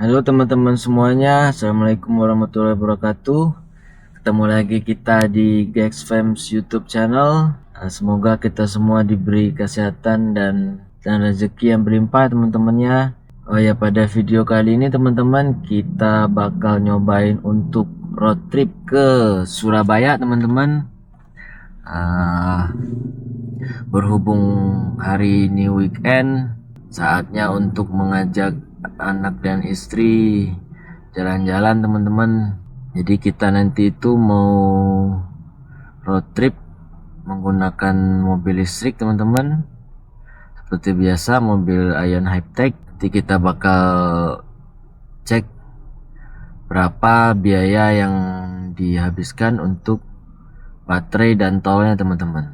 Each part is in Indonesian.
Halo teman-teman semuanya, Assalamualaikum warahmatullahi wabarakatuh. Ketemu lagi kita di Gex Films YouTube channel. Semoga kita semua diberi kesehatan dan rezeki yang berlimpah teman-temannya. Oh ya, pada video kali ini teman-teman kita bakal nyobain untuk road trip ke Surabaya teman-teman. Berhubung hari ini weekend, saatnya untuk mengajak anak dan istri jalan-jalan teman-teman. Jadi kita nanti itu mau road trip menggunakan mobil listrik teman-teman, seperti biasa mobil Ion Hypertech. Nanti kita bakal cek berapa biaya yang dihabiskan untuk baterai dan tolnya teman-teman.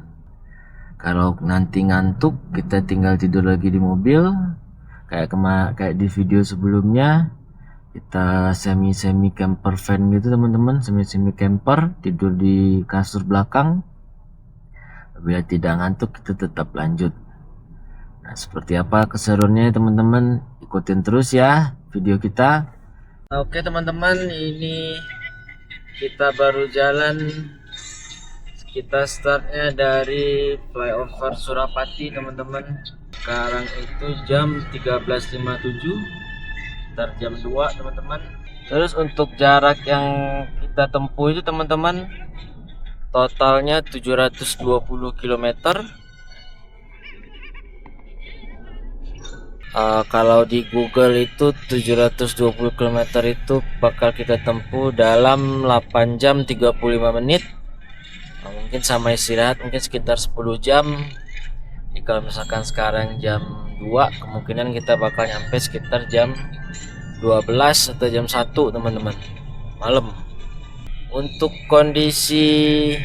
Kalau nanti ngantuk, kita tinggal tidur lagi di mobil. Kayak di video sebelumnya, kita semi camper van gitu teman-teman, semi camper, tidur di kasur belakang. Bila tidak ngantuk, kita tetap lanjut. Nah, seperti apa keseruannya teman-teman? Ikutin terus ya video kita. Oke teman-teman, ini kita baru jalan. Kita startnya dari flyover Surapati teman-teman. Sekarang itu jam 13.57, start jam 2 teman-teman. Terus untuk jarak yang kita tempuh itu teman-teman, totalnya 720 km. Kalau di Google itu 720 km itu bakal kita tempuh dalam 8 jam 35 menit. Mungkin sama istirahat mungkin sekitar 10 jam. Jadi kalau misalkan sekarang jam 2, kemungkinan kita bakal nyampe sekitar jam 12 atau jam 1 teman-teman malam. Untuk kondisi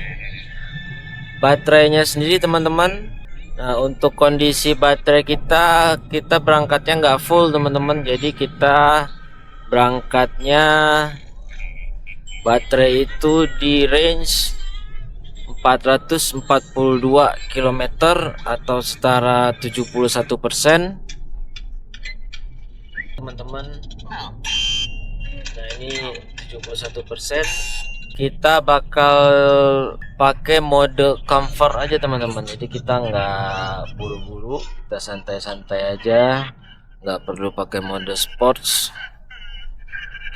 baterainya sendiri teman-teman, nah untuk kondisi baterai kita berangkatnya nggak full teman-teman. Jadi kita berangkatnya baterai itu di range 442 km atau setara 71% teman-teman. Nah ini 71%. Kita bakal pakai mode comfort aja teman-teman. Jadi kita nggak buru-buru, kita santai-santai aja, nggak perlu pakai mode sports.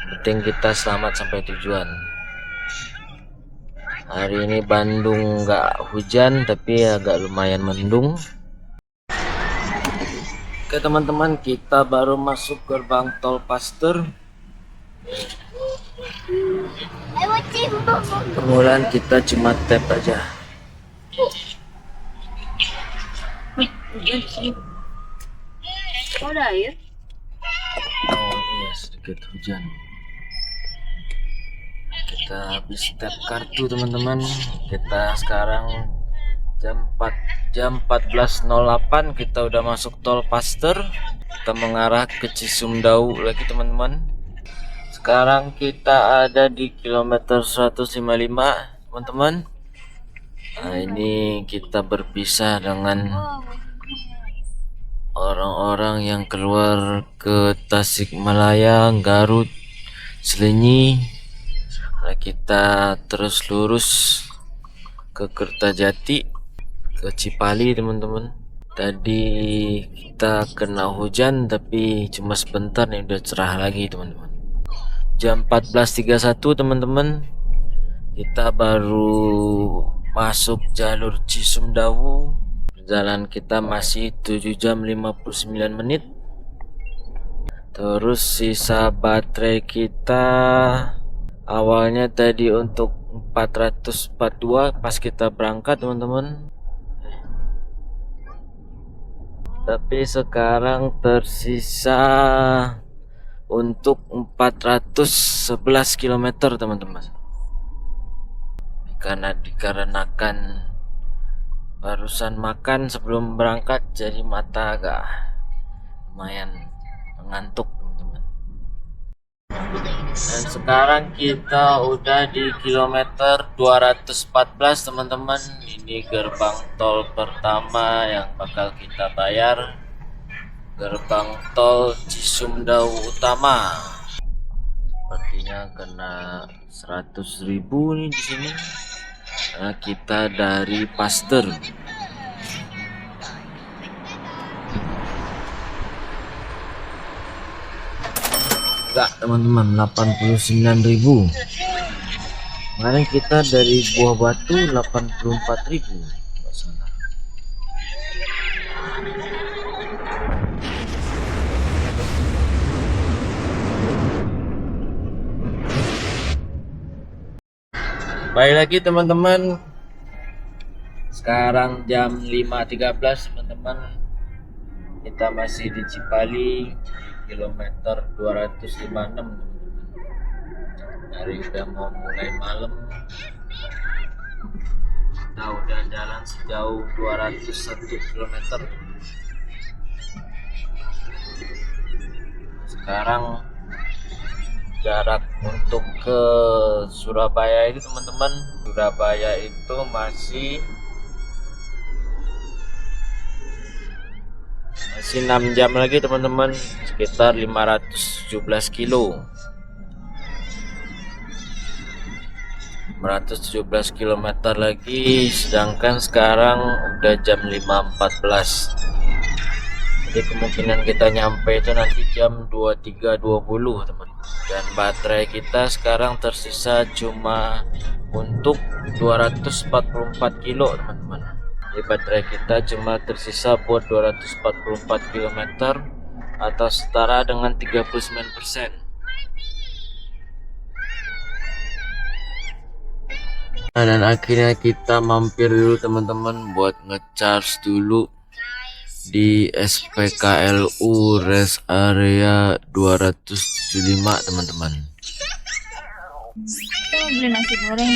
Yang penting kita selamat sampai tujuan. Hari ini Bandung nggak hujan tapi agak lumayan mendung. Oke teman-teman, kita baru masuk gerbang tol Pasteur. Permulaan kita cuma tap aja. Ada air? Oh iya, sedikit hujan. Kita habis tap kartu teman-teman. Kita sekarang jam 14.08 kita udah masuk tol Pasteur. Kita mengarah ke Cisumdawu lagi teman-teman. Sekarang kita ada di kilometer 155 teman-teman. Nah ini kita berpisah dengan orang-orang yang keluar ke Tasikmalaya, Garut, Selenyi. Nah, kita terus lurus ke Kertajati, ke Cipali teman-teman. Tadi kita kena hujan tapi cuma sebentar nih, udah cerah lagi teman-teman. Jam 14.31 teman-teman, kita baru masuk jalur Cisumdawu. Perjalanan kita masih 7 jam 59 menit. Terus sisa baterai kita awalnya tadi untuk 442 pas kita berangkat teman-teman, tapi sekarang tersisa untuk 411 km teman-teman. Karena dikarenakan barusan makan sebelum berangkat, jadi mata agak lumayan mengantuk. Dan sekarang kita udah di kilometer 214 teman-teman. Ini gerbang tol pertama yang bakal kita bayar, gerbang tol Cisumdawu Utama. sepertinya kena 100.000 nih di sini karena kita dari Pasteur. Enggak teman-teman, 89.000. Kemarin kita dari Buah Batu 84.000 nggak salah. Baik lagi teman-teman, sekarang jam 5.13 teman-teman, kita masih di Cipali kilometer 256. Hari udah mau mulai malam, kita udah jalan sejauh 201 km. Sekarang jarak untuk ke Surabaya itu teman-teman, Surabaya itu masih 6 jam lagi teman-teman, sekitar 517 kilo. 517 km lagi, sedangkan sekarang udah jam 5.14. Jadi kemungkinan kita nyampe itu nanti jam 23.20 teman. Dan baterai kita sekarang tersisa cuma untuk 244 kilo teman-teman. Jadi baterai kita cuma tersisa buat 244 km atau setara dengan 39%. Nah, dan akhirnya kita mampir dulu teman-teman buat ngecharge dulu di SPKLU Rest Area 275 teman-teman. Kita beli nasi goreng,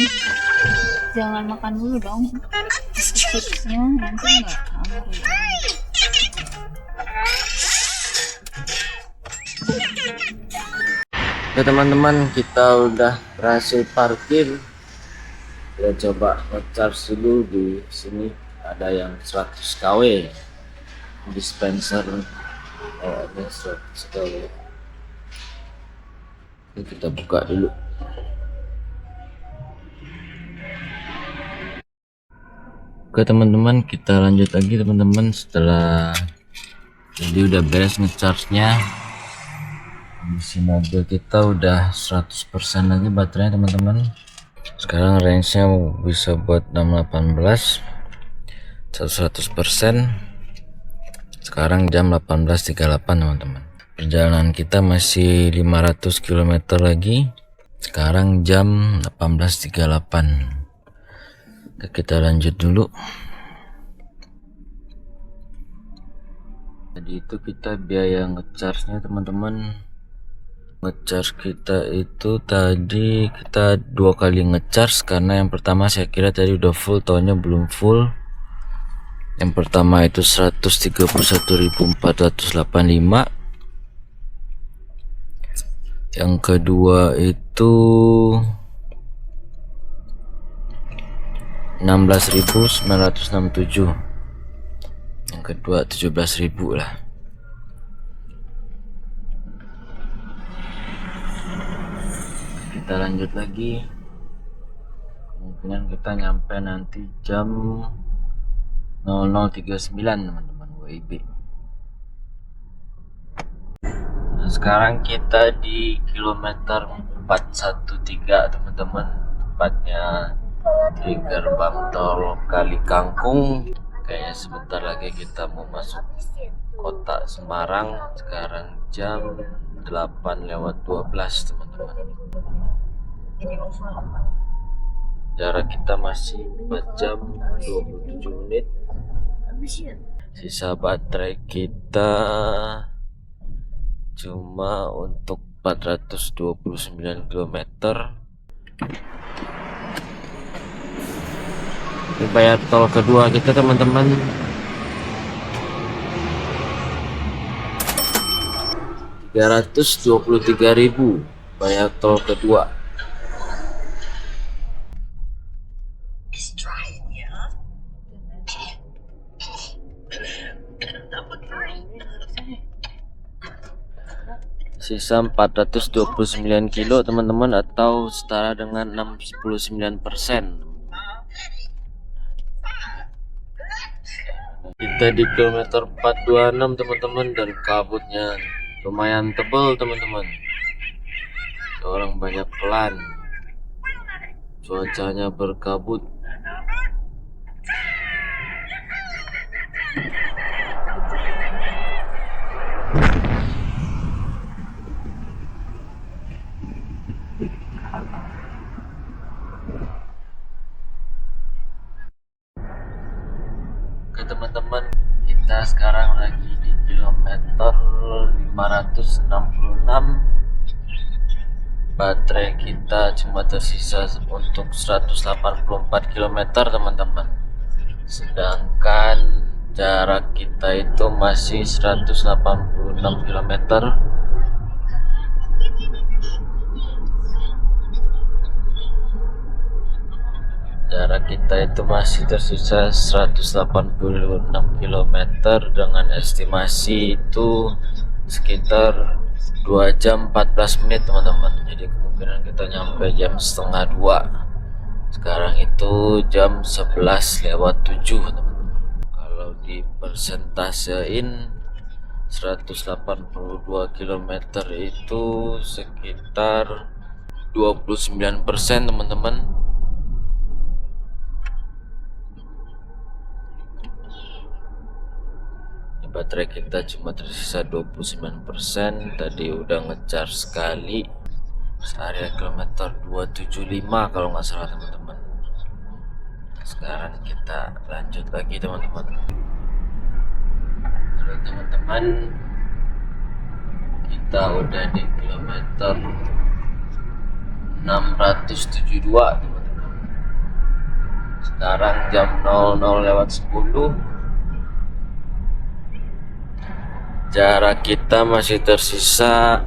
jangan makan dulu dong, chipsnya nanti nggak hungry. Oke teman-teman, kita udah berhasil parkir. Kita coba ngecharge dulu di sini, ada yang 100 kW dispenser, ada 100 kW. Ini kita buka dulu. Oke teman-teman, kita lanjut lagi teman-teman. Setelah jadi udah beres ngecharge-nya, isi mobil kita udah 100% lagi baterainya teman-teman. Sekarang range-nya bisa buat 618 100%. Sekarang jam 18.38 teman-teman. Perjalanan kita masih 500 km lagi. Sekarang jam 18.38. Oke, kita lanjut dulu. Jadi itu kita biaya ngecharge-nya teman-teman. Ngecharge kita itu tadi kita 2 kali ngecharge, karena yang pertama saya kira tadi udah full, taunya belum full. Yang pertama itu 131.485. Yang kedua itu 16.967. Yang kedua 17.000 lah. Kita lanjut lagi. Kemungkinan kita nyampe nanti jam 00.39 teman-teman WIB. Nah, sekarang kita di kilometer 413 teman-teman, tepatnya di gerbang tol Kali Kangkung. Kayaknya sebentar lagi kita mau masuk kota Semarang. Sekarang jam 8:12 teman-teman. Jarak kita masih 4 jam 27 menit. Sisa baterai kita cuma untuk 429 km. Ini bayar tol kedua kita teman-teman. Rp323.000 bayar tol kedua. Sisa 429 kilo teman-teman, atau setara dengan 69%. Kita di kilometer 426 teman-teman, dan kabutnya lumayan tebal teman-teman. Orang banyak pelan, cuacanya berkabut. Oke teman-teman, kita sekarang lagi di kilometer 566. Baterai kita cuma tersisa untuk 184 km teman-teman, sedangkan jarak kita itu masih 186 km. Jarak kita itu masih tersisa 186 km dengan estimasi itu sekitar 2 jam 14 menit teman-teman. Jadi kemungkinan kita nyampe jam setengah 2. Sekarang itu jam 11:07 teman-teman. Kalau dipersentasein 182 km itu sekitar 29% teman-teman. Baterai kita cuma tersisa 29%. Tadi udah ngecharge sekali area kilometer 275 kalau nggak salah teman-teman. Sekarang kita lanjut lagi teman-teman. Halo teman-teman, kita udah di kilometer 672 teman-teman. Sekarang jam 00:10. Jarak kita masih tersisa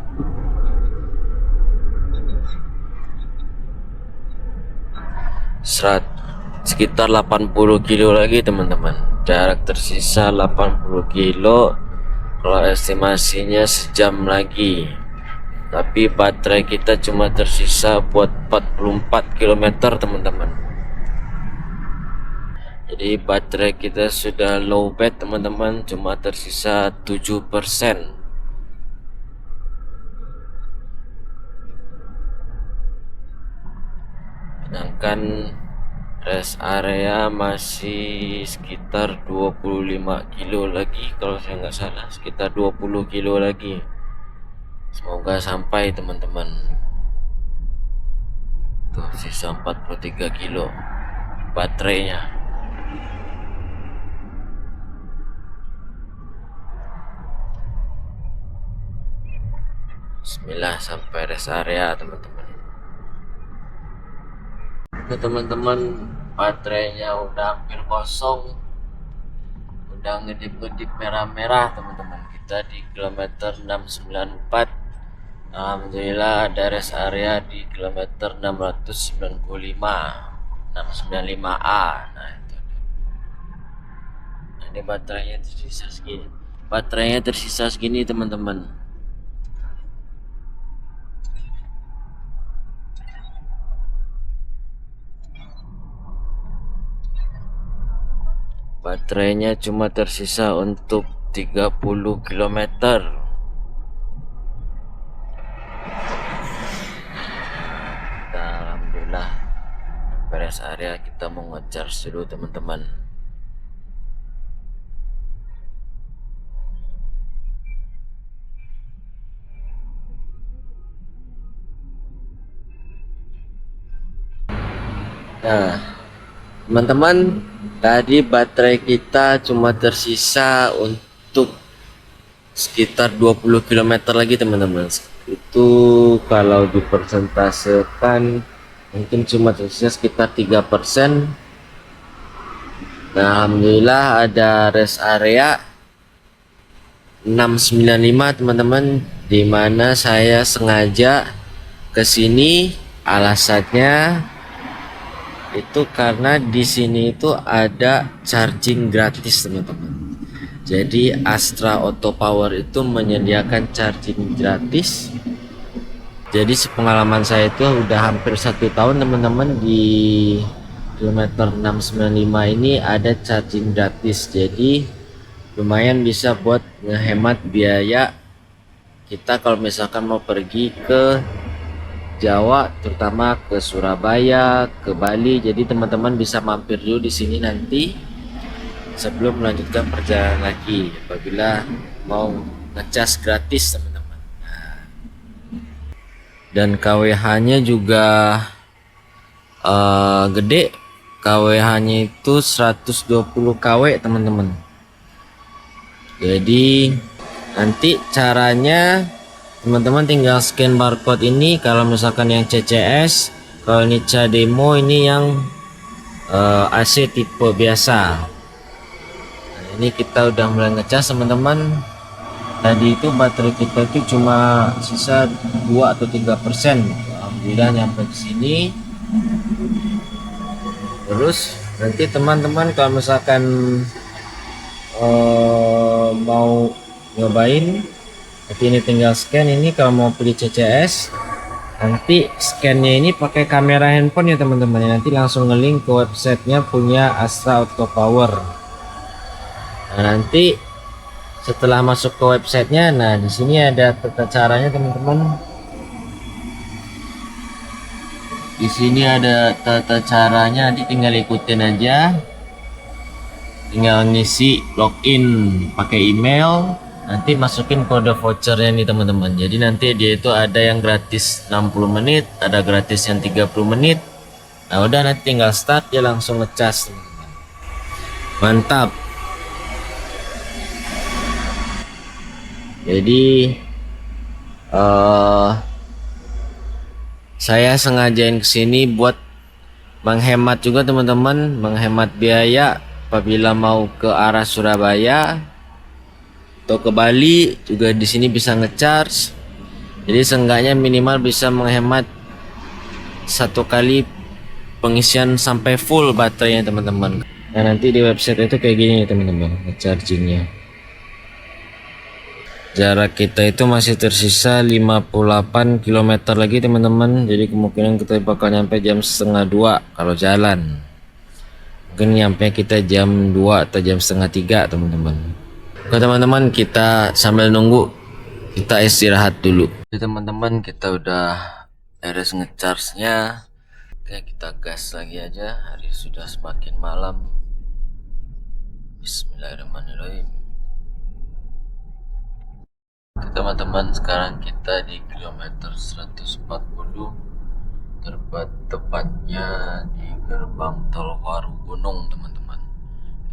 sekitar 80 kilo lagi teman-teman. Jarak tersisa 80 kilo. Kalau estimasinya sejam lagi, tapi baterai kita cuma tersisa buat 44 km teman-teman. Jadi baterai kita sudah low bat teman-teman, cuma tersisa 7%. Sedangkan rest area masih sekitar 25 kilo lagi kalau saya nggak salah, sekitar 20 kilo lagi. Semoga sampai teman-teman. Tuh sisa 43 kilo baterainya. Bismillah, sampai rest area teman-teman. Oke teman-teman, baterainya udah hampir kosong, udah ngedip-ngedip merah-merah teman-teman. Kita di kilometer 694. Alhamdulillah ada rest area di kilometer 695A. Nah itu. Nah, ini baterainya tersisa segini teman-teman. Baterainya cuma tersisa untuk 30 km. Alhamdulillah beres area, kita mau nge-charge dulu teman-teman. Nah teman-teman, tadi baterai kita cuma tersisa untuk sekitar 20 km lagi teman-teman. Itu kalau dipersentasekan mungkin cuma tersisa sekitar 3%. Nah alhamdulillah ada rest area 695 teman-teman, dimana saya sengaja kesini. Alasannya itu karena di sini itu ada charging gratis teman-teman. Jadi Astra Auto Power itu menyediakan charging gratis. Jadi sepengalaman saya itu udah hampir 1 tahun teman-teman, di kilometer 695 ini ada charging gratis. Jadi lumayan bisa buat ngehemat biaya kita kalau misalkan mau pergi ke Jawa, terutama ke Surabaya, ke Bali. Jadi teman-teman bisa mampir dulu di sini nanti sebelum melanjutkan perjalanan lagi apabila mau ngecas gratis teman-teman. Dan KWH-nya juga gede. KWH-nya itu 120 kW teman-teman. Jadi nanti caranya teman-teman tinggal scan barcode ini kalau misalkan yang CCS. Kalau ini Demo ini yang AC tipe biasa. Nah, ini kita udah mulai ngecas teman-teman. Tadi itu baterai kita itu cuma sisa 2 atau 3%. Alhamdulillah nyampe ke sini. Terus nanti teman-teman kalau misalkan mau nyobain, nanti ini tinggal scan ini. Kalau mau pilih CCS, nanti scannya ini pakai kamera handphone ya teman-teman. Nanti langsung ngelink ke websitenya punya Astra Auto Power. Nah, nanti setelah masuk ke websitenya, nah di sini ada tata caranya teman-teman. Di sini ada tata caranya, nanti tinggal ikutin aja. Tinggal ngisi login pakai email, nanti masukin kode vouchernya nih teman-teman. Jadi nanti dia itu ada yang gratis 60 menit, ada gratis yang 30 menit. Nah udah, nanti tinggal start, dia langsung ngecas teman-teman. Mantap. Jadi saya sengajain kesini buat menghemat juga teman-teman, menghemat biaya apabila mau ke arah Surabaya atau ke Bali juga di sini bisa ngecharge. Jadi seenggaknya minimal bisa menghemat 1 kali pengisian sampai full baterainya teman-teman. Nah nanti di website itu kayak gini teman-teman ngechargingnya. Jarak kita itu masih tersisa 58 km lagi teman-teman. Jadi kemungkinan kita bakal nyampe jam 1:30 kalau jalan. Mungkin nyampe kita jam 2 atau jam 2:30 teman-teman. Oke teman-teman, kita sambil nunggu kita istirahat dulu. Oke teman-teman, kita udah beres ngecharge-nya. Oke, kita gas lagi aja. Hari sudah semakin malam. Bismillahirrahmanirrahim. Oke teman-teman, sekarang kita di kilometer 140, tepatnya di gerbang tol Waru Gunung teman-teman.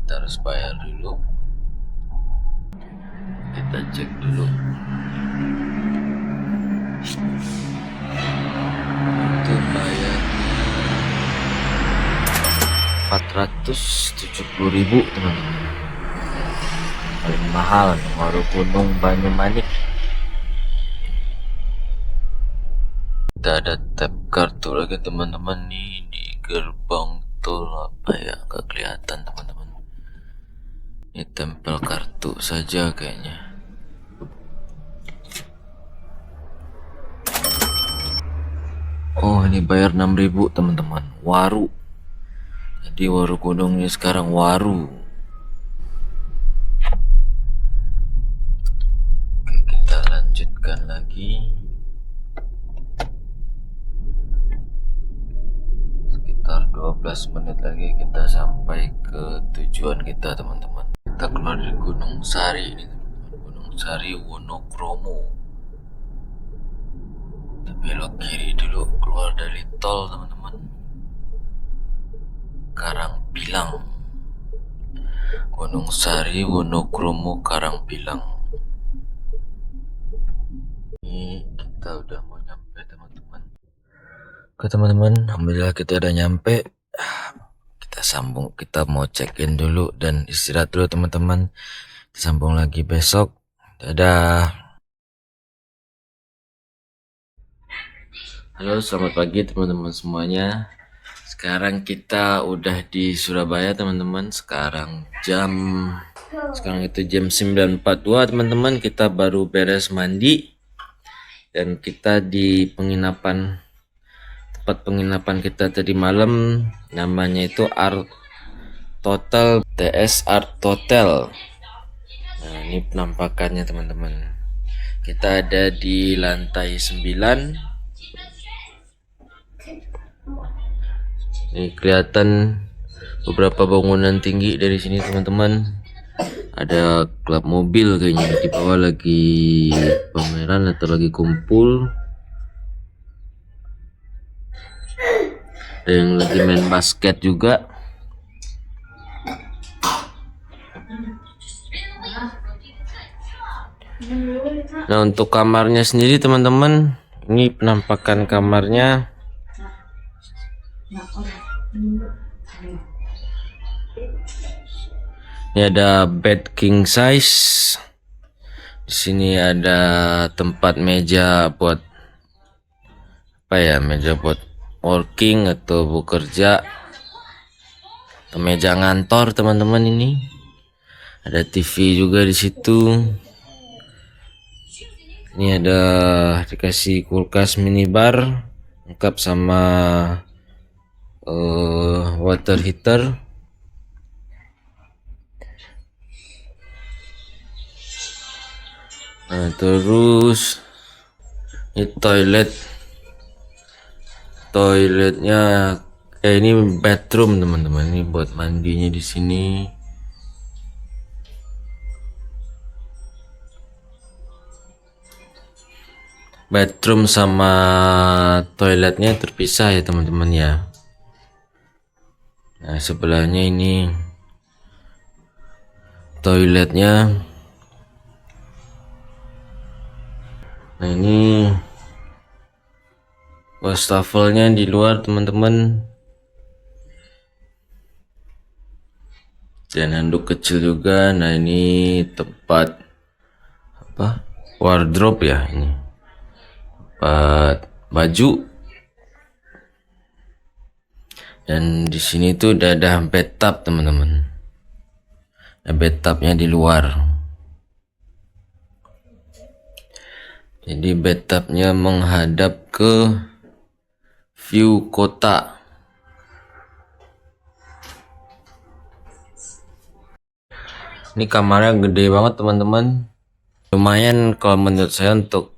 Kita harus bayar dulu. Kita cek dulu. Itu bayar 470.000 teman-teman. Paling mahal Waru Gunung Banyumanik. Kita ada tap kartu lagi teman-teman nih di gerbang tol. Apa ya, nggak kelihatan teman-teman. Ini tempel kartu saja kayaknya. Oh ini bayar 6.000 teman-teman. Waru. Jadi Waru Gunungnya sekarang Waru. Oke, kita lanjutkan lagi. Sekitar 12 menit lagi kita sampai ke tujuan kita teman-teman. Kita keluar dari Gunung Sari ini teman-teman. Gunung Sari Wonokromo. Kita belok kiri dulu, keluar dari tol teman-teman. Karangpilang. Gunung Sari Wonokromo Karangpilang. Ini kita udah mau nyampe teman-teman. Oke teman-teman, alhamdulillah kita udah nyampe. Kita sambung, kita mau check-in dulu dan istirahat dulu teman-teman. Kita sambung lagi besok. Dadah. Halo, selamat pagi teman-teman semuanya. Sekarang kita udah di Surabaya teman-teman. Sekarang jam Sekarang itu jam 9.42 teman-teman, kita baru beres mandi dan kita di penginapan, tempat penginapan kita tadi malam, namanya itu Art Hotel, TS Art Hotel. Nah, ini penampakannya teman-teman. Kita ada di lantai 9. Ini kelihatan beberapa bangunan tinggi dari sini teman-teman. Ada klub mobil kayaknya di bawah, lagi pameran atau lagi kumpul. Ada yang lagi main basket juga. Nah, untuk kamarnya sendiri teman-teman, ini penampakan kamarnya. Ini ada bed king size. Di sini ada tempat meja buat apa ya? Meja buat working atau bekerja. Atau meja ngantor teman-teman ini. Ada TV juga di situ. Ini ada dikasih kulkas minibar lengkap sama water heater. Nah, terus ini toiletnya, ini bedroom teman-teman, ini buat mandinya di sini. Bedroom sama toiletnya terpisah ya teman-teman ya. Nah, sebelahnya ini toiletnya. Nah, ini wastafelnya di luar teman-teman. Dan handuk kecil juga. Nah, ini tempat apa? Wardrobe ya ini. Tempat baju. Dan di sini tuh udah ada bathtub teman-teman. Ada bathtubnya di luar. Jadi bathtubnya menghadap ke view kota. Ini kamarnya gede banget teman-teman. Lumayan kalau menurut saya untuk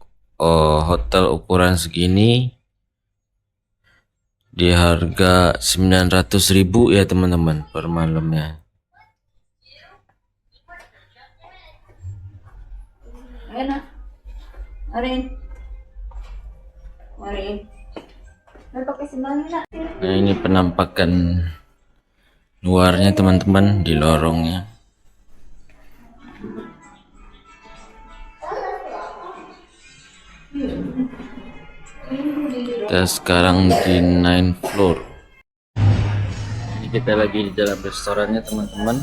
hotel ukuran segini. Di harga 900.000 ya teman-teman per malamnya. Nah, ini penampakan luarnya teman-teman di lorongnya. Kita sekarang di 9th floor. Ini kita lagi di dalam restorannya teman-teman.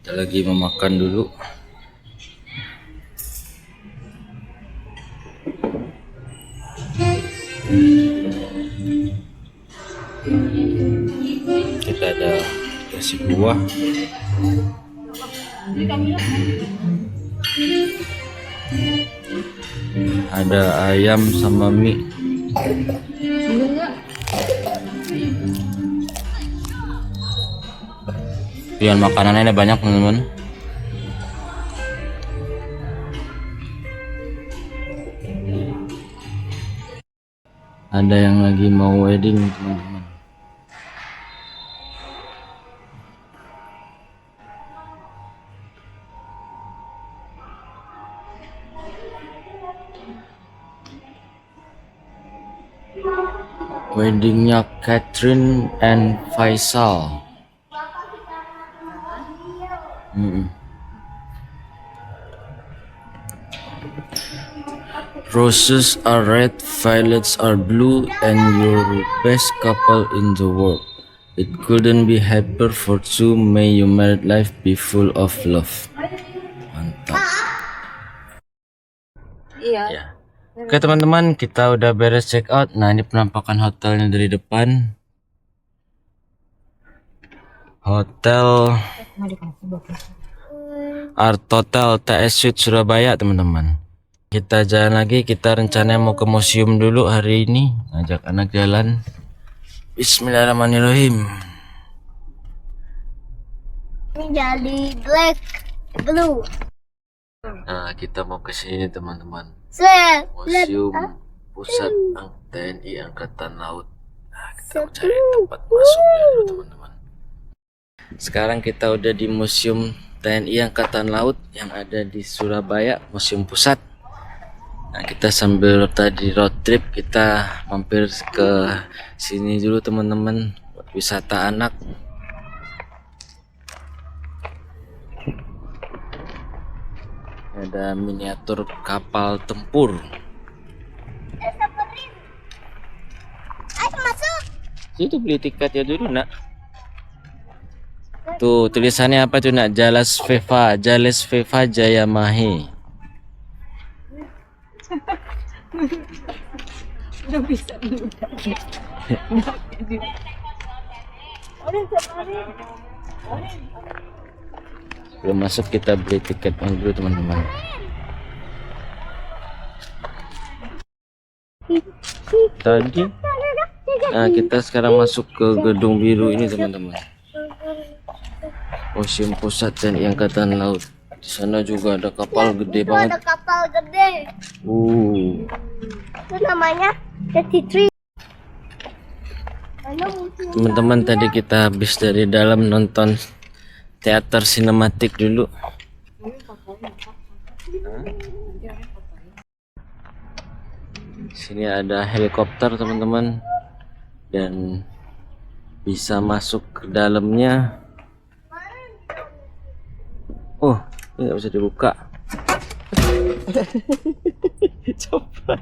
Kita lagi memakan dulu. Kita ada kasih buah. Ada ayam sama mie. Pilihan makanannya ada banyak teman-teman. Ada yang lagi mau wedding teman-teman. Weddingnya Catherine and Faisal. Roses are red, violets are blue, and you're the best couple in the world. It couldn't be happier for two. May your married life be full of love. Mantap. Iya. Ya. Oke teman-teman, kita udah beres check out. Nah, ini penampakan hotelnya dari depan. Hotel Art Total TS Suite Surabaya teman-teman. Kita jalan lagi, kita rencananya mau ke museum dulu hari ini, ngajak anak jalan. Bismillahirrahmanirrahim. Ini jadi black blue. Nah, kita mau ke sini teman-teman. Set. Museum Pusat TNI Angkatan Laut. Nah, kita mau cari tempat masuknya dulu teman-teman. Sekarang kita udah di Museum TNI Angkatan Laut yang ada di Surabaya, Museum Pusat. Nah, kita sambil tadi road trip, kita mampir ke sini dulu teman-teman buat wisata anak. Ada miniatur kapal tempur. Ayo masuk. Situ beli tiketnya dulu nak. Tuh tulisannya apa tuh nak? Jales Veva Jaya Mahe. Udah bisa dulu. Belum masuk, kita beli tiketnya dulu teman-teman. Tadi nah kita sekarang masuk ke gedung biru ini teman-teman. Museum Pusat TNI Angkatan Laut. Di sana juga ada kapal gede Itu banget. ada kapal gede. Itu namanya Jetty. Teman-teman, tadi kita habis dari dalam nonton teater sinematik dulu. Sini ada helikopter teman-teman, dan bisa masuk ke dalamnya. Oh, ini nggak bisa dibuka. Coba.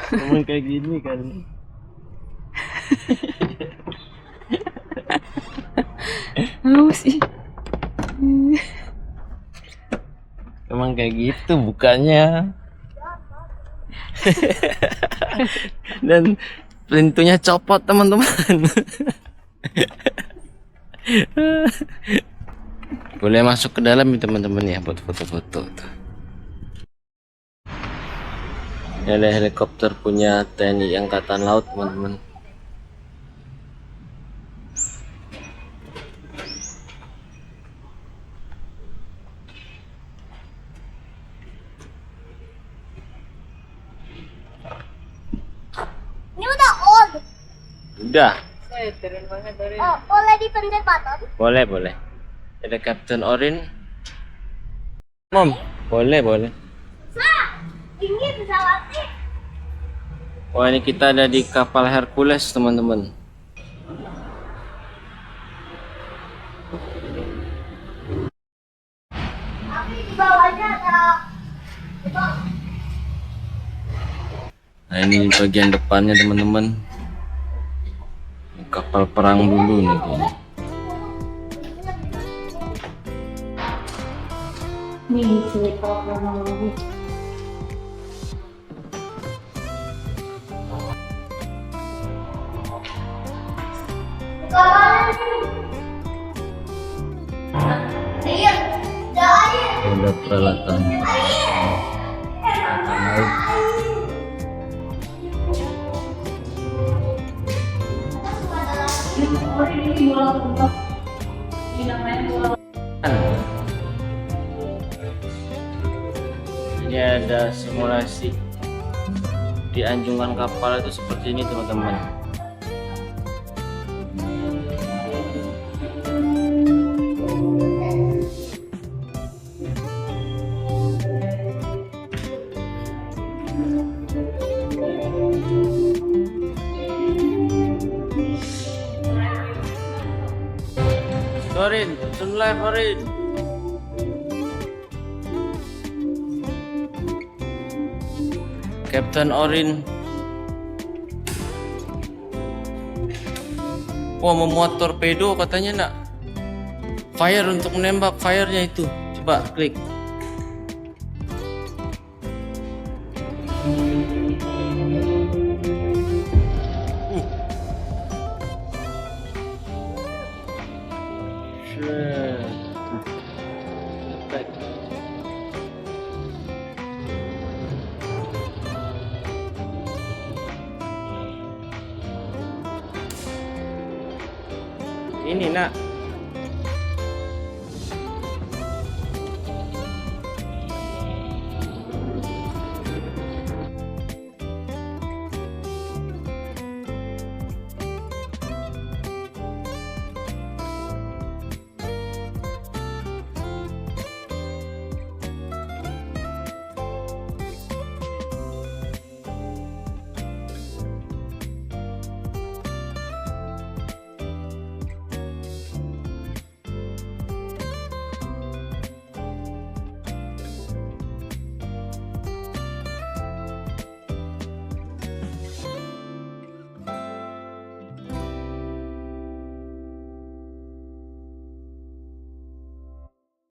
Emang kayak gini kan. Mau sih. Emang kayak gitu bukannya. Dan pintunya copot teman-teman. Boleh masuk ke dalam ya teman-teman ya, buat foto-foto. Ini ada helikopter punya TNI Angkatan Laut teman-teman. Ini udah on. Udah. Oh, boleh dipencet button? Boleh. Ada Captain Orin. Mom, boleh. Ini pesawatnya. Wah, ini kita ada di kapal Hercules teman-teman. Tapi di bawahnya ada. Nah, ini bagian depannya teman-teman. Kapal perang dulu nih kayaknya. Nih, cerita kronologi. Iya, ada air. Ada peralatan. Ini ada simulasi di anjungan kapal itu seperti ini teman-teman. Orin, sun live Orin. Captain Orin. Wah, memuat torpedo katanya nak. Fire untuk menembak, firenya itu. Coba klik. Ini nak